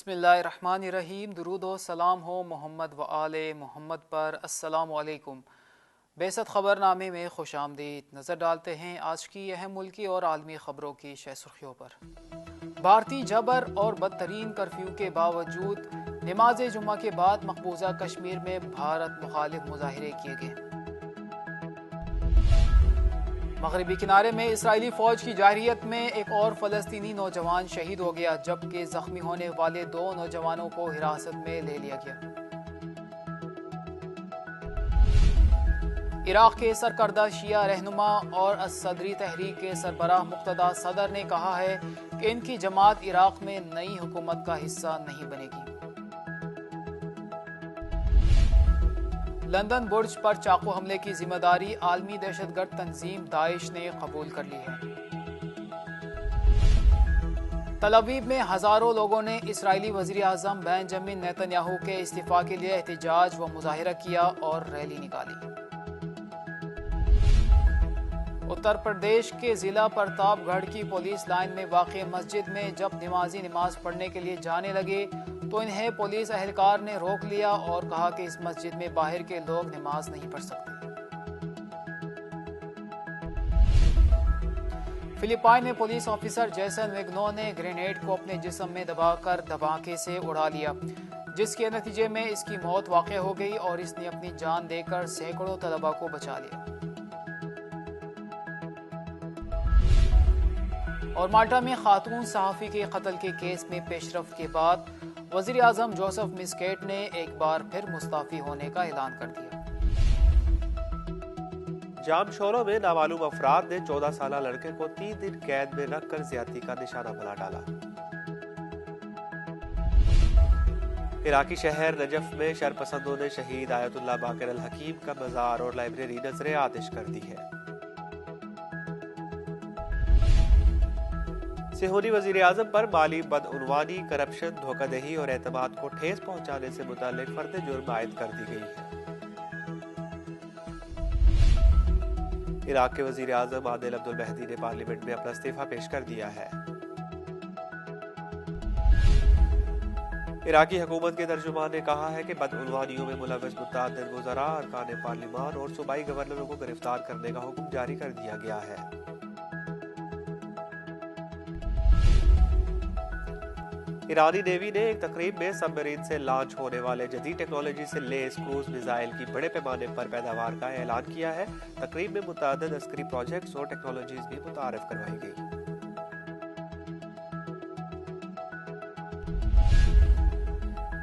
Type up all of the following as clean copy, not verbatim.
بسم اللہ الرحمن الرحیم۔ درود و سلام ہو محمد و آل محمد پر۔ السلام علیکم۔ بیست خبر نامے میں خوش آمدید۔ نظر ڈالتے ہیں آج کی اہم ملکی اور عالمی خبروں کی شہ سرخیوں پر۔ بھارتی جبر اور بدترین کرفیو کے باوجود نماز جمعہ کے بعد مقبوضہ کشمیر میں بھارت مخالف مظاہرے کیے گئے۔ مغربی کنارے میں اسرائیلی فوج کی جارحیت میں ایک اور فلسطینی نوجوان شہید ہو گیا، جبکہ زخمی ہونے والے 2 نوجوانوں کو حراست میں لے لیا گیا۔ عراق کے سرکردہ شیعہ رہنما اور الصدری تحریک کے سربراہ مقتدی صدر نے کہا ہے کہ ان کی جماعت عراق میں نئی حکومت کا حصہ نہیں بنے گی۔ لندن برج پر چاقو حملے کی ذمہ داری عالمی دہشت گرد تنظیم داعش نے قبول کر لی ہے۔ تل ابیب میں ہزاروں لوگوں نے اسرائیلی وزیر اعظم بنجامن نیتن یاہو کے استعفی کے لیے احتجاج و مظاہرہ کیا اور ریلی نکالی۔ اتر پردیش کے ضلع پرتاپ گڑھ کی پولیس لائن میں واقع مسجد میں جب نمازی نماز پڑھنے کے لیے جانے لگے تو انہیں پولیس اہلکار نے روک لیا اور کہا کہ اس مسجد میں باہر کے لوگ نماز نہیں پڑھ سکتے۔ فلپائن میں پولیس آفیسر جیسن وگنو نے گرینیڈ کو اپنے جسم میں دبا کر دھماکے سے اڑا لیا، جس کے نتیجے میں اس کی موت واقع ہو گئی اور اس نے اپنی جان دے کر سینکڑوں طلباء کو بچا لیا۔ اور مالٹا میں خاتون صحافی کے قتل کے کیس میں پیش رفت کے بعد وزیر اعظم جوزف مسکیٹ نے ایک بار پھر مستعفی ہونے کا اعلان کر دیا۔ جام شوروں میں نامعلوم افراد نے 14 سالہ لڑکے کو 3 دن قید میں رکھ کر زیادتی کا نشانہ بنا ڈالا۔ عراقی شہر نجف میں شرپسندوں نے شہید آیت اللہ باقر الحکیم کا مزار اور لائبریری نذر آتش کر دی ہے۔ صہیونی وزیر اعظم پر مالی بدعنوانی، کرپشن، دھوکہ دہی اور اعتماد کو ٹھیس پہنچانے سے متعلق فرد جرم عائد کر دی گئی ہے۔ عراق کے وزیر اعظم عادل عبد المہدی نے پارلیمنٹ میں اپنا استعفیٰ پیش کر دیا ہے۔ عراقی حکومت کے ترجمان نے کہا ہے کہ بدعنوانیوں میں ملوث متعدد وزراء، ارکان پارلیمان اور صوبائی گورنروں کو گرفتار کرنے کا حکم جاری کر دیا گیا ہے۔ ایرانی نیوی نے ایک تقریب میں سب مرین سے لانچ ہونے والے جدید ٹیکنالوجی سے لیس کروز میزائل کی بڑے پیمانے پر program کا اعلان کیا ہے۔ تقریب میں متعدد عسکری پروجیکٹس اور ٹیکنالوجیز بھی متعارف کروائی گئی۔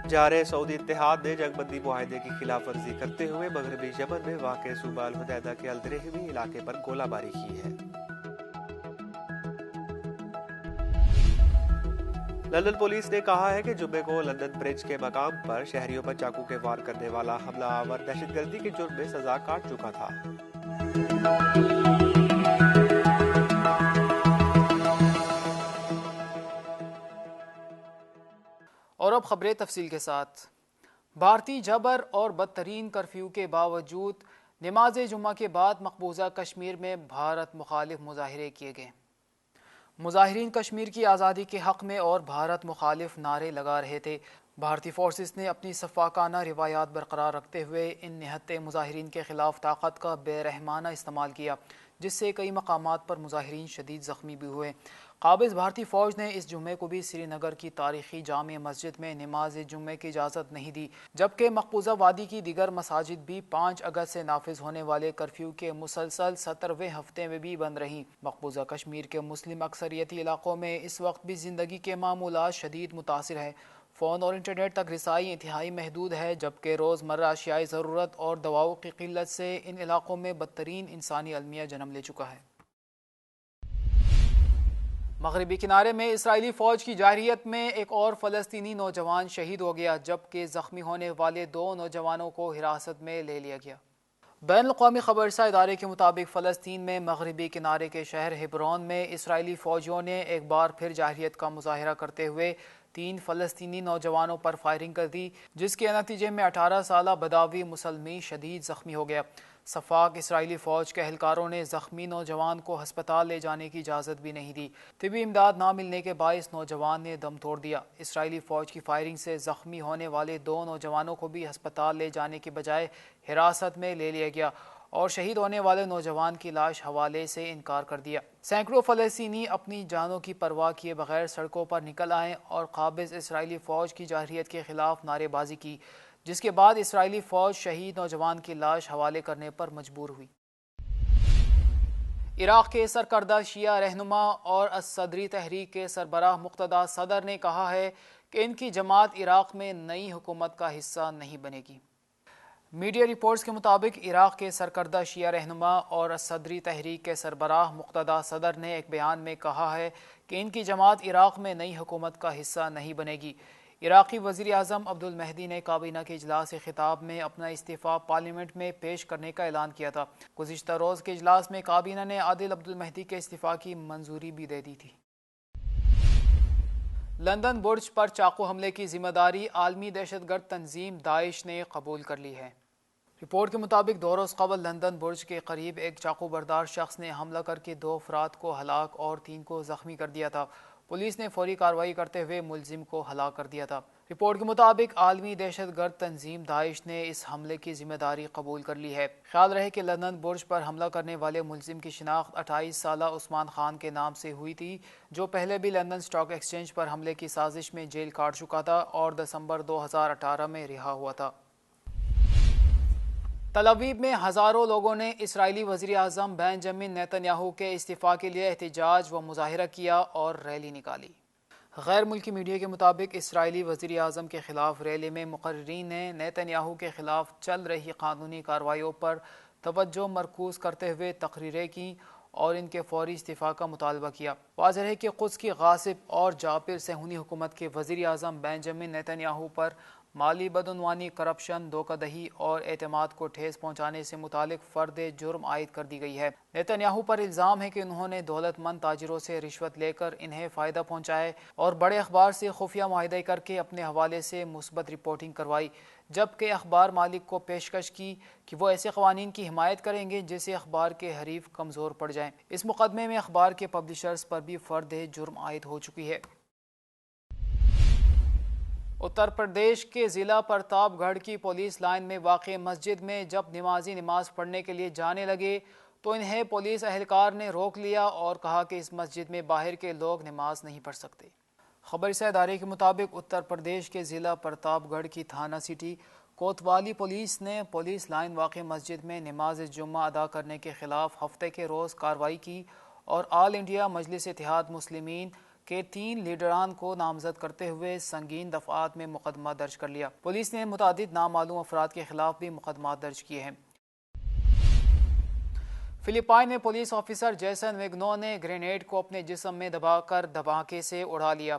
جارح سعودی اتحاد نے جنگ بندی معاہدے کی خلاف ورزی کرتے ہوئے مغربی یمن میں واقع صوبہ الحدیدہ کے الدرہمی علاقے پر گولہ باری کی ہے۔ لندن پولیس نے کہا ہے کہ جمعے کو لندن برج کے مقام پر شہریوں پر چاقو کے وار کرنے والا حملہ آور دہشت گردی کے جرم میں سزا کاٹ چکا تھا۔ اور اب خبریں تفصیل کے ساتھ۔ بھارتی جبر اور بدترین کرفیو کے باوجود نماز جمعہ کے بعد مقبوضہ کشمیر میں بھارت مخالف مظاہرے کیے گئے۔ مظاہرین کشمیر کی آزادی کے حق میں اور بھارت مخالف نعرے لگا رہے تھے۔ بھارتی فورسز نے اپنی سفاکانہ روایات برقرار رکھتے ہوئے ان نہتے مظاہرین کے خلاف طاقت کا بے رحمانہ استعمال کیا، جس سے کئی مقامات پر مظاہرین شدید زخمی بھی ہوئے۔ قابض بھارتی فوج نے اس جمعے کو بھی سری نگر کی تاریخی جامع مسجد میں نماز جمعے کی اجازت نہیں دی، جبکہ مقبوضہ وادی کی دیگر مساجد بھی 5 اگست سے نافذ ہونے والے کرفیو کے مسلسل 17ویں ہفتے میں بھی بند رہیں۔ مقبوضہ کشمیر کے مسلم اکثریتی علاقوں میں اس وقت بھی زندگی کے معمولات شدید متاثر ہے۔ فون اور انٹرنیٹ تک رسائی انتہائی محدود ہے، جبکہ روزمرہ اشیاء ضرورت اور دواؤں کی قلت سے ان علاقوں میں بدترین انسانی المیہ جنم لے چکا ہے۔ مغربی کنارے میں اسرائیلی فوج کی جارحیت میں ایک اور فلسطینی نوجوان شہید ہو گیا، جبکہ زخمی ہونے والے 2 نوجوانوں کو حراست میں لے لیا گیا۔ بین الاقوامی خبر رساں ادارے کے مطابق فلسطین میں مغربی کنارے کے شہر ہبرون میں اسرائیلی فوجیوں نے ایک بار پھر جارحیت کا مظاہرہ کرتے ہوئے 3 فلسطینی نوجوانوں پر فائرنگ کر دی، جس کے نتیجے میں 18 سالہ بداوی مسلمی شدید زخمی ہو گیا۔ صفاق اسرائیلی فوج کے اہلکاروں نے زخمی نوجوان کو ہسپتال لے جانے کی اجازت بھی نہیں دی۔ طبی امداد نہ ملنے کے باعث نوجوان نے دم توڑ دیا۔ اسرائیلی فوج کی فائرنگ سے زخمی ہونے والے 2 نوجوانوں کو بھی ہسپتال لے جانے کی بجائے حراست میں لے لیا گیا اور شہید ہونے والے نوجوان کی لاش حوالے سے انکار کر دیا۔ سینکڑوں فلسطینی اپنی جانوں کی پرواہ کیے بغیر سڑکوں پر نکل آئے اور قابض اسرائیلی فوج کی جارحیت کے خلاف نعرے بازی کی، جس کے بعد اسرائیلی فوج شہید نوجوان کی لاش حوالے کرنے پر مجبور ہوئی۔ عراق کے سرکردہ شیعہ رہنما اور الصدری تحریک کے سربراہ مقتدی صدر نے کہا ہے کہ ان کی جماعت عراق میں نئی حکومت کا حصہ نہیں بنے گی۔ میڈیا رپورٹس کے مطابق عراق کے سرکردہ شیعہ رہنما اور الصدری تحریک کے سربراہ مقتدی صدر نے ایک بیان میں کہا ہے کہ ان کی جماعت عراق میں نئی حکومت کا حصہ نہیں بنے گی۔ عراقی وزیر اعظم عبد المہدی نے کابینہ کے اجلاس خطاب میں اپنا استعفیٰ پارلیمنٹ میں پیش کرنے کا اعلان کیا تھا۔ گزشتہ روز کے اجلاس میں کابینہ نے عادل عبد المہدی کے استعفیٰ کی منظوری بھی دے دی تھی۔ لندن برج پر چاقو حملے کی ذمہ داری عالمی دہشت گرد تنظیم داعش نے قبول کر لی ہے۔ رپورٹ کے مطابق 2 روز قبل لندن برج کے قریب ایک چاقو بردار شخص نے حملہ کر کے 2 افراد کو ہلاک اور 3 کو زخمی کر دیا تھا۔ پولیس نے فوری کارروائی کرتے ہوئے ملزم کو ہلاک کر دیا تھا۔ رپورٹ کے مطابق عالمی دہشت گرد تنظیم داعش نے اس حملے کی ذمہ داری قبول کر لی ہے۔ خیال رہے کہ لندن برج پر حملہ کرنے والے ملزم کی شناخت 28 سالہ عثمان خان کے نام سے ہوئی تھی، جو پہلے بھی لندن اسٹاک ایکسچینج پر حملے کی سازش میں جیل کاٹ چکا تھا اور دسمبر 2018 میں رہا ہوا تھا۔ تل ابیب میں ہزاروں لوگوں نے اسرائیلی وزیر اعظم بنجامن نیتن یاہو کے استعفیٰ کے لیے احتجاج و مظاہرہ کیا اور ریلی نکالی۔ غیر ملکی میڈیا کے مطابق اسرائیلی وزیر اعظم کے خلاف ریلی میں مقررین نے نیتن یاہو کے خلاف چل رہی قانونی کارروائیوں پر توجہ مرکوز کرتے ہوئے تقریریں کیں اور ان کے فوری استعفیٰ کا مطالبہ کیا۔ واضح ہے کہ قدس کی غاصب اور جابر صہیونی حکومت کے وزیر اعظم بنجامن نیتن یاہو پر مالی بدعنوانی، کرپشن، دھوکہ دہی اور اعتماد کو ٹھیس پہنچانے سے متعلق فرد جرم عائد کر دی گئی ہے۔ نیتن یاہو پر الزام ہے کہ انہوں نے دولت مند تاجروں سے رشوت لے کر انہیں فائدہ پہنچائے اور بڑے اخبار سے خفیہ معاہدے کر کے اپنے حوالے سے مثبت رپورٹنگ کروائی، جبکہ اخبار مالک کو پیشکش کی کہ وہ ایسے قوانین کی حمایت کریں گے جس سے اخبار کے حریف کمزور پڑ جائیں۔ اس مقدمے میں اخبار کے پبلشرز پر بھی فرد جرم عائد ہو چکی ہے۔ اتر پردیش کے ضلع پرتاپ گڑھ کی پولیس لائن میں واقع مسجد میں جب نمازی نماز پڑھنے کے لیے جانے لگے تو انہیں پولیس اہلکار نے روک لیا اور کہا کہ اس مسجد میں باہر کے لوگ نماز نہیں پڑھ سکتے۔ خبر رساں ادارے کے مطابق اتر پردیش کے ضلع پرتاپ گڑھ کی تھانہ سٹی کوتوالی پولیس نے پولیس لائن واقع مسجد میں نماز جمعہ ادا کرنے کے خلاف ہفتے کے روز کارروائی کی اور آل انڈیا مجلس اتحاد مسلمین کے 3 لیڈران کو نامزد کرتے ہوئے سنگین دفعات میں مقدمہ درج کر لیا۔ پولیس نے متعدد نامعلوم افراد کے خلاف بھی مقدمات درج کیے ہیں۔ فلپائن میں پولیس آفیسر جیسن وگنو نے گرینیڈ کو اپنے جسم میں دبا کر دھماکے سے اڑا لیا،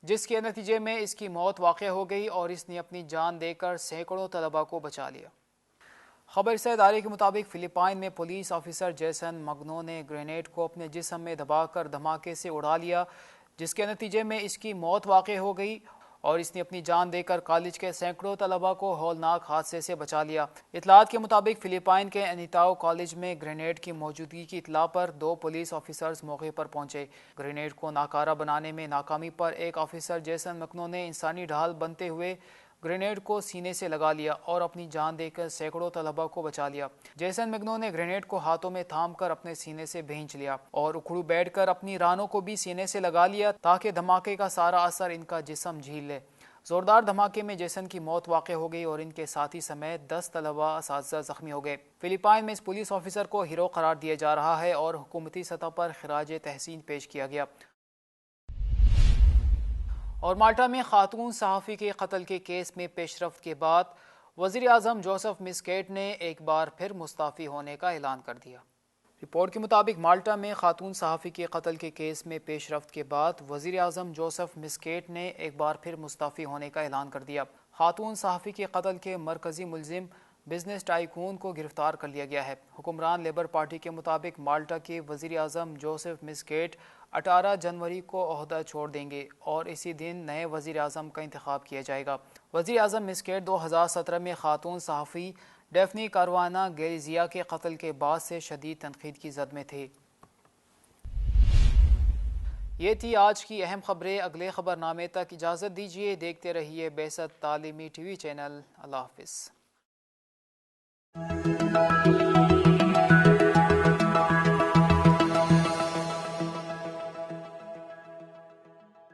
جس کے نتیجے میں اس کی موت واقع ہو گئی اور اس نے اپنی جان دے کر سینکڑوں طلباء کو بچا لیا۔ خبر رساں ادارے کے مطابق فلپائن میں پولیس آفیسر جیسن مگنو نے گرینیڈ کو اپنے جسم میں دبا کر دھماکے سے اڑا لیا، جس کے نتیجے میں اس کی موت واقع ہو گئی اور اس نے اپنی جان دے کر کالج کے سینکڑوں طلباء کو ہولناک حادثے سے بچا لیا۔ اطلاعات کے مطابق فلپائن کے انیتاؤ کالج میں گرینیڈ کی موجودگی کی اطلاع پر 2 پولیس آفیسرز موقع پر پہنچے۔ گرینیڈ کو ناکارہ بنانے میں ناکامی پر ایک آفیسر جیسن مگنو نے انسانی ڈھال بنتے ہوئے گرینیڈ کو سینے سے لگا لیا اور اپنی جان دے کر سینکڑوں طلباء کو بچا لیا۔ جیسن مگنو نے گرینیڈ کو ہاتھوں میں تھام کر اپنے سینے سے بھینچ لیا اور اکھڑو بیٹھ کر اپنی رانوں کو بھی سینے سے لگا لیا تاکہ دھماکے کا سارا اثر ان کا جسم جھیل لے۔ زوردار دھماکے میں جیسن کی موت واقع ہو گئی اور ان کے ساتھی سمیت 10 طلباء اساتذہ زخمی ہو گئے۔ فلپائن میں اس پولیس آفیسر کو ہیرو قرار دیا جا رہا ہے اور حکومتی سطح پر خراج تحسین پیش کیا گیا۔ اور مالٹا میں خاتون صحافی کے قتل کے کیس میں پیش رفت کے بعد وزیر اعظم جوزف مسکیٹ نے ایک بار پھر مستعفی ہونے کا اعلان کر دیا۔ رپورٹ کے مطابق مالٹا میں خاتون صحافی کے قتل کے کیس میں پیش رفت کے بعد وزیر اعظم جوزف مسکیٹ نے ایک بار پھر مستعفی ہونے کا اعلان کر دیا۔ خاتون صحافی کے قتل کے مرکزی ملزم بزنس ٹائکون کو گرفتار کر لیا گیا ہے۔ حکمران لیبر پارٹی کے مطابق مالٹا کے وزیر اعظم جوزف مسکیٹ 18 جنوری کو عہدہ چھوڑ دیں گے اور اسی دن نئے وزیر اعظم کا انتخاب کیا جائے گا۔ وزیر اعظم مسکیٹ 2017 میں خاتون صحافی ڈیفنی کاروانا گیلیزیا کے قتل کے بعد سے شدید تنقید کی زد میں تھے۔ یہ تھی آج کی اہم خبریں۔ اگلے خبر نامے تک اجازت دیجیے، دیکھتے رہیے بعثت تعلیمی ٹی وی چینل۔ اللہ حافظ۔